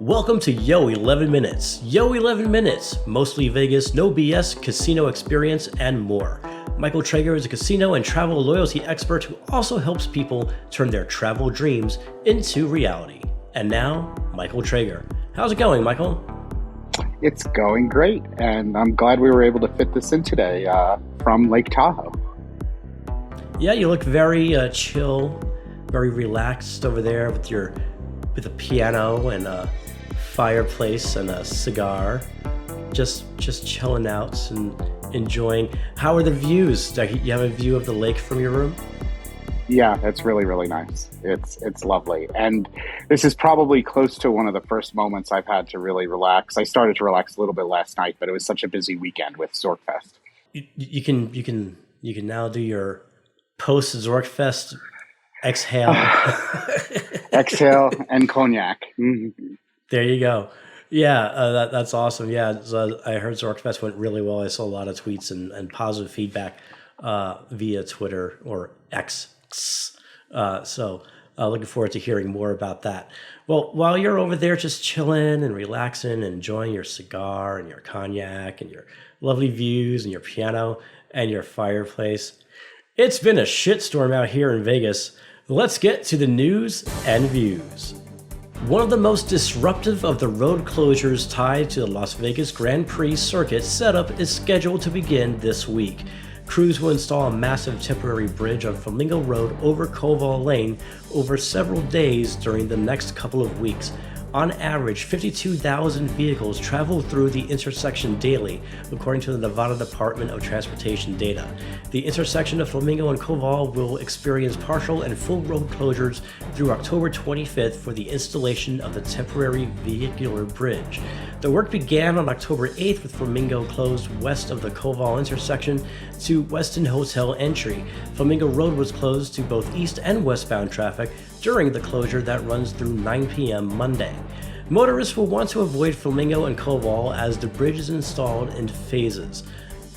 Welcome to Yo-11 Minutes. Yo-11 Minutes, mostly Vegas, no BS, casino experience, and more. Michael Trager is a casino and travel loyalty expert who also helps people turn their travel dreams into reality. And now, Michael Trager. How's it going, Michael? It's going great, and I'm glad we were able to fit this in today from Lake Tahoe. Yeah, you look very chill, very relaxed over there with a piano and a fireplace and a cigar, just chilling out and enjoying. How are the views? You have a view of the lake from your room? Yeah, that's really, really nice. It's lovely, and this is probably close to one of the first moments I've had to really relax. I started to relax a little bit last night, but it was such a busy weekend with ZorkFest. You can now do your post ZorkFest exhale. Exhale and cognac. Mm-hmm. There you go. Yeah, that's awesome. Yeah, so I heard ZorkFest went really well. I saw a lot of tweets and positive feedback via Twitter or X. So looking forward to hearing more about that. Well, while you're over there just chilling and relaxing and enjoying your cigar and your cognac and your lovely views and your piano and your fireplace, it's been a shitstorm out here in Vegas. Let's get to the news and views. One of the most disruptive of the road closures tied to the Las Vegas Grand Prix circuit setup is scheduled to begin this week. Crews will install a massive temporary bridge on Flamingo Road over Koval Lane over several days during the next couple of weeks. On average, 52,000 vehicles travel through the intersection daily, according to the Nevada Department of Transportation data. The intersection of Flamingo and Koval will experience partial and full road closures through October 25th for the installation of the temporary vehicular bridge. The work began on October 8th with Flamingo closed west of the Koval intersection to Westin Hotel entry. Flamingo Road was closed to both east and westbound traffic during the closure that runs through 9 p.m. Monday. Motorists will want to avoid Flamingo and Koval as the bridge is installed in phases.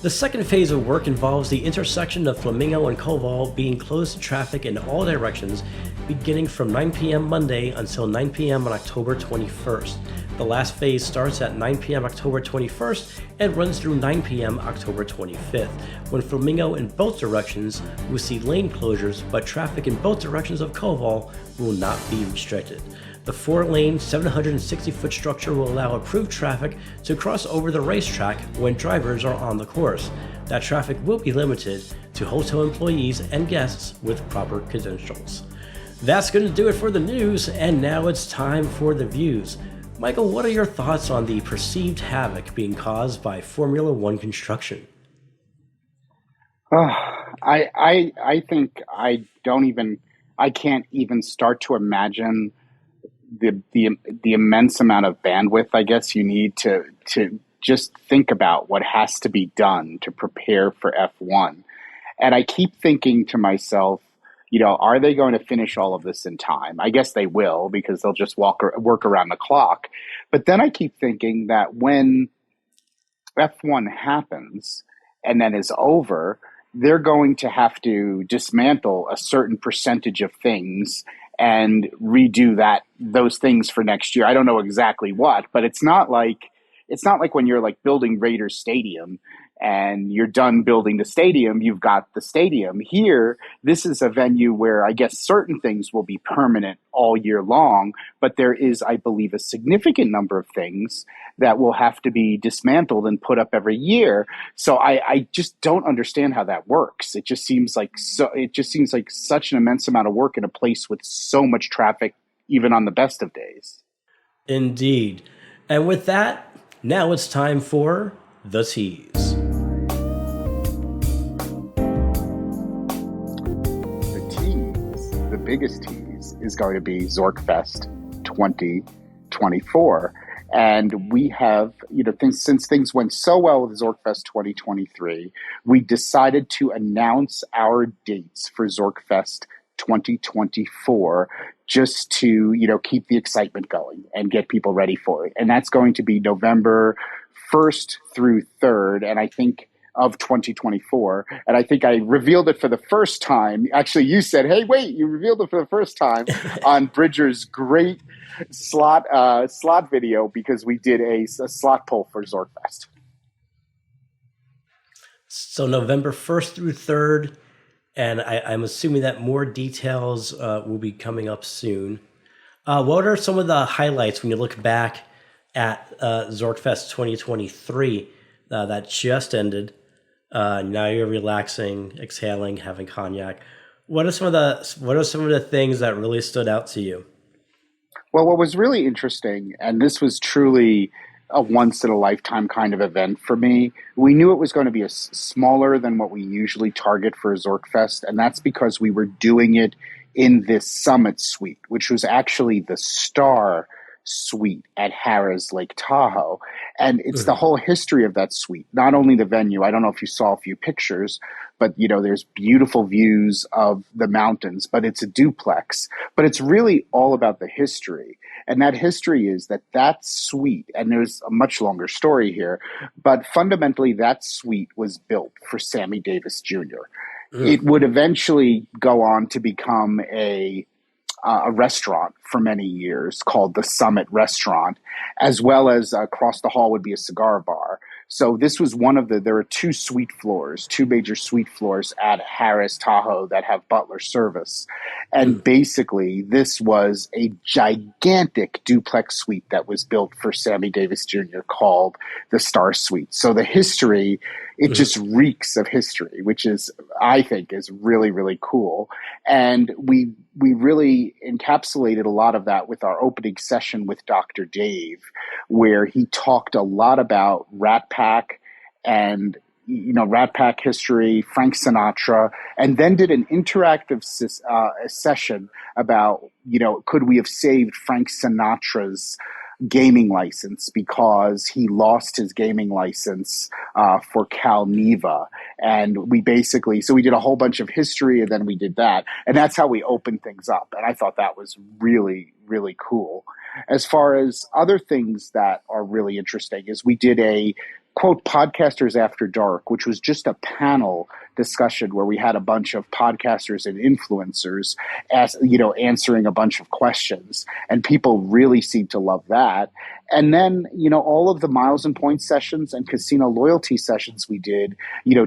The second phase of work involves the intersection of Flamingo and Koval being closed to traffic in all directions, beginning from 9 p.m. Monday until 9 p.m. on October 21st. The last phase starts at 9 p.m. October 21st and runs through 9 p.m. October 25th, when Flamingo in both directions will see lane closures, but traffic in both directions of Koval will not be restricted. The 4-lane, 760-foot structure will allow approved traffic to cross over the racetrack when drivers are on the course. That traffic will be limited to hotel employees and guests with proper credentials. That's going to do it for the news, and now it's time for the views. Michael, what are your thoughts on the perceived havoc being caused by Formula One construction? I think I can't even start to imagine the immense amount of bandwidth, I guess, you need to just think about what has to be done to prepare for F1. And I keep thinking to myself, are they going to finish all of this in time? I guess they will, because they'll just work around the clock. But then I keep thinking that when F1 happens and then is over, they're going to have to dismantle a certain percentage of things and redo those things for next year. I don't know exactly what, but it's not like when you're like building Raiders Stadium and you're done building the stadium, you've got the stadium. Here, this is a venue where I guess certain things will be permanent all year long, but there is, I believe, a significant number of things that will have to be dismantled and put up every year. So I just don't understand how that works. It just seems like such an immense amount of work in a place with so much traffic, even on the best of days. Indeed. And with that, now it's time for the tease. The biggest tease is going to be ZorkFest 2024. And we have, since things went so well with ZorkFest 2023, we decided to announce our dates for ZorkFest 2024 just to, keep the excitement going and get people ready for it. And that's going to be November 1st through 3rd. And I think of 2024. And I think I revealed it for the first time. Actually, you said, "Hey, wait, you revealed it for the first time on Bridger's great slot video because we did a slot pull for ZorkFest." So November 1st through 3rd, and I'm assuming that more details will be coming up soon. What are some of the highlights when you look back at ZorkFest 2023 that just ended? Now you're relaxing, exhaling, having cognac. What are some of the things that really stood out to you? Well, what was really interesting, and this was truly a once in a lifetime kind of event for me, we knew it was going to be smaller than what we usually target for a ZorkFest, and that's because we were doing it in this summit suite, which was actually the star suite at Harrah's Lake Tahoe. And it's the whole history of that suite, not only the venue. I don't know if you saw a few pictures, but there's beautiful views of the mountains, but it's a duplex. But it's really all about the history. And that history is that suite, and there's a much longer story here, but fundamentally that suite was built for Sammy Davis Jr. It would eventually go on to become a restaurant for many years called the Summit Restaurant, as well as across the hall would be a cigar bar. So this was there are two major suite floors at Harrah's Tahoe that have butler service. And basically this was a gigantic duplex suite that was built for Sammy Davis Jr. called the Star Suite. So the history, it just reeks of history, which I think is really, really cool. And we really encapsulated a lot of that with our opening session with Dr. Dave, where he talked a lot about Rat Pack and Rat Pack history, Frank Sinatra, and then did an interactive session about could we have saved Frank Sinatra's gaming license because he lost his gaming license for Cal Neva. And we did a whole bunch of history, and then we did that. And that's how we opened things up. And I thought that was really, really cool. As far as other things that are really interesting is we did a quote Podcasters After Dark, which was just a panel discussion where we had a bunch of podcasters and influencers answering a bunch of questions, and people really seemed to love that. And then all of the miles and points sessions and casino loyalty sessions we did,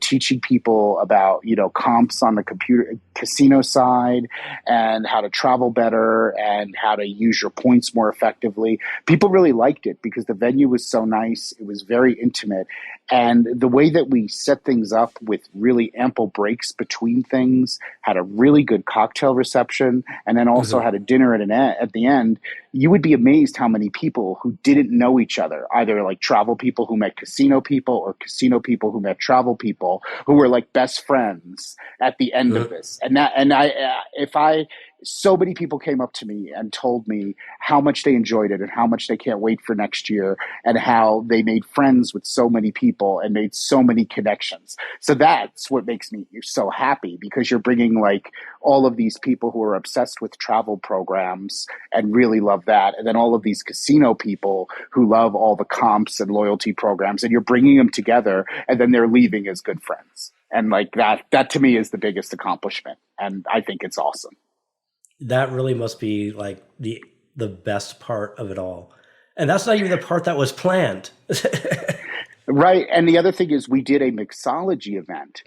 teaching people about comps on the casino side and how to travel better and how to use your points more effectively. People really liked it because the venue was so nice. It was very intimate. And the way that we set things up with really ample breaks between things, had a really good cocktail reception, and then also had a dinner at the end, you would be amazed how many people who didn't know each other, either like travel people who met casino people or casino people who met travel people, who were like best friends at the end of this. So many people came up to me and told me how much they enjoyed it and how much they can't wait for next year and how they made friends with so many people and made so many connections. So that's what makes me so happy, because you're bringing like all of these people who are obsessed with travel programs and really love that. And then all of these casino people who love all the comps and loyalty programs, and you're bringing them together, and then they're leaving as good friends. And like that to me is the biggest accomplishment. And I think it's awesome. That really must be like the best part of it all. And that's not even the part that was planned. Right. And the other thing is we did a mixology event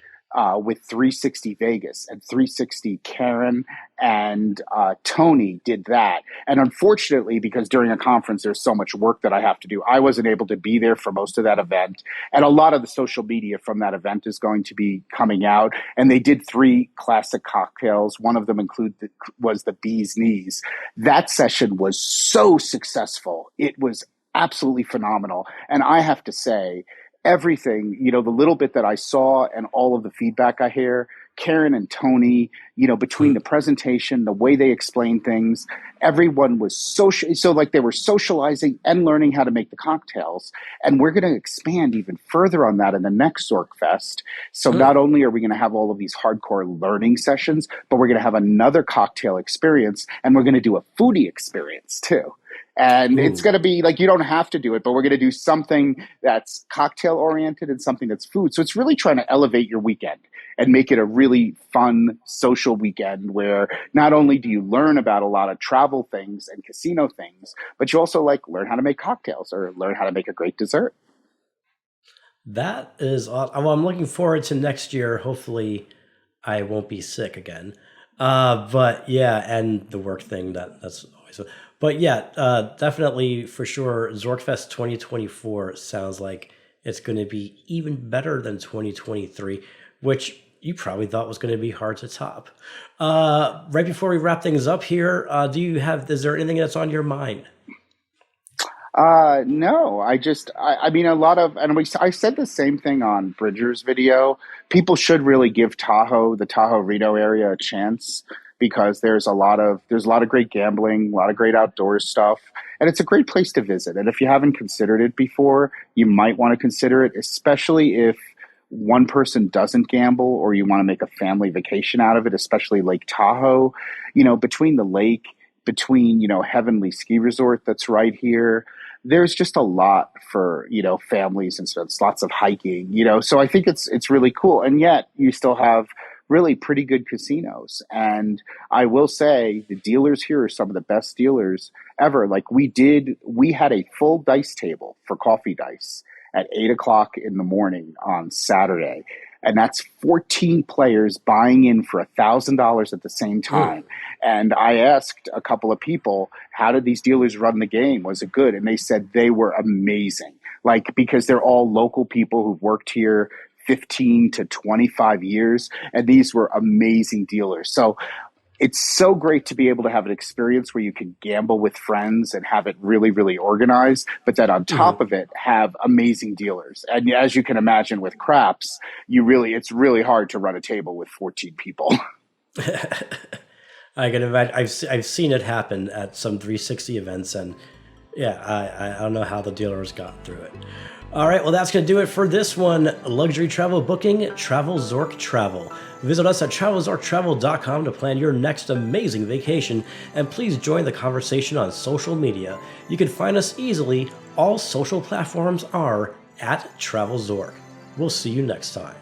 with 360 Vegas, and 360 Karen and Tony did that. And unfortunately, because during a conference, there's so much work that I have to do, I wasn't able to be there for most of that event. And a lot of the social media from that event is going to be coming out. And they did 3 classic cocktails. One of them was the Bee's Knees. That session was so successful. It was absolutely phenomenal. And I have to say, everything, the little bit that I saw and all of the feedback I hear, Karen and Tony, between the presentation, the way they explained things, everyone was they were socializing and learning how to make the cocktails. And we're going to expand even further on that in the next ZorkFest. So not only are we going to have all of these hardcore learning sessions, but we're going to have another cocktail experience, and we're going to do a foodie experience too. And it's Ooh. going to be like, you don't have to do it, but we're going to do something that's cocktail oriented and something that's food. So it's really trying to elevate your weekend and make it a really fun social weekend where not only do you learn about a lot of travel things and casino things, but you also like learn how to make cocktails or learn how to make a great dessert. That is awesome. Well, I'm looking forward to next year. Hopefully, I won't be sick again. But yeah, and the work thing that's always. But yeah, definitely for sure. ZorkFest 2024 sounds like it's going to be even better than 2023, which you probably thought was going to be hard to top. Right before we wrap things up here, is there anything that's on your mind? No, I mean, a lot of, and I said the same thing on Bridger's video. People should really give the Tahoe Reno area a chance because there's a lot of great gambling, a lot of great outdoors stuff, and it's a great place to visit. And if you haven't considered it before, you might want to consider it, especially if one person doesn't gamble or you want to make a family vacation out of it, especially Lake Tahoe, between the lake, between, Heavenly Ski Resort that's right here, there's just a lot for families, and so it's lots of hiking, so I think it's really cool, and yet you still have really pretty good casinos. And I will say the dealers here are some of the best dealers ever. Like we had a full dice table for coffee dice at 8 o'clock in the morning on Saturday, and that's 14 players buying in for $1,000 at the same Mm. time. And I asked a couple of people, how did these dealers run the game? Was it good? And they said they were amazing. Like, because they're all local people who've worked here 15 to 25 years, and these were amazing dealers. So it's so great to be able to have an experience where you can gamble with friends and have it really, really organized, but then on top Mhm. of it, have amazing dealers. And as you can imagine with craps, it's really hard to run a table with 14 people. I can imagine. I've seen it happen at some 360 events, and yeah, I don't know how the dealers got through it. All right, well, that's going to do it for this one. Luxury travel booking, TravelZork Travel. Visit us at TravelZorkTravel.com to plan your next amazing vacation, and please join the conversation on social media. You can find us easily. All social platforms are at TravelZork. We'll see you next time.